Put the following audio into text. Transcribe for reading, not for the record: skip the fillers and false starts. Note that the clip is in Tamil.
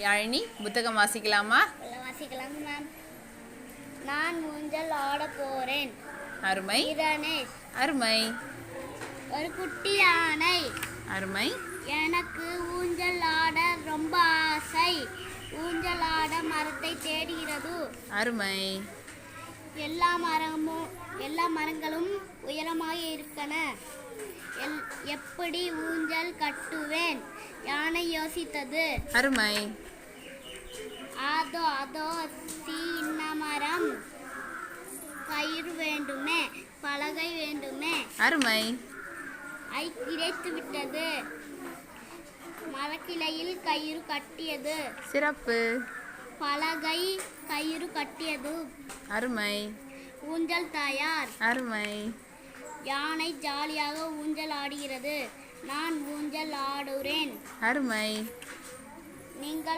யாழினி புத்தகம் வாசிக்கலாமா? வாசிக்கலாம் மேம். நான் ஊஞ்சல் ஆட போறேன். அருமை. தினேஷ். அருமை. ஒரு குட்டி யானை. அருமை. எனக்கு ஊஞ்சல் ஆட ரொம்ப ஆசை. ஊஞ்சல் ஆட மரத்தை தேடுகிறது. அருமை. எல்லா மரங்களும் உயரமாக இருக்கன. எப்படி ஊஞ்சல் கட்டுவேன்? யானை யோசித்தது. அருமை. அதோ அதோ சின்ன மரம். கயிறு வேண்டுமே, பலகை வேண்டுமே. அருமை. கிடைத்து விட்டது. மரக்கிளையில் கயிறு கட்டியது. சிறப்பு. பலகை கயிறு கட்டியது. அருமை. ஊஞ்சல் தயார். அருமை. யானை ஜாலியாக ஊஞ்சல் ஆடுகிறது. நான் ஊஞ்சல் ஆடுறேன். அருமை. நீங்கள்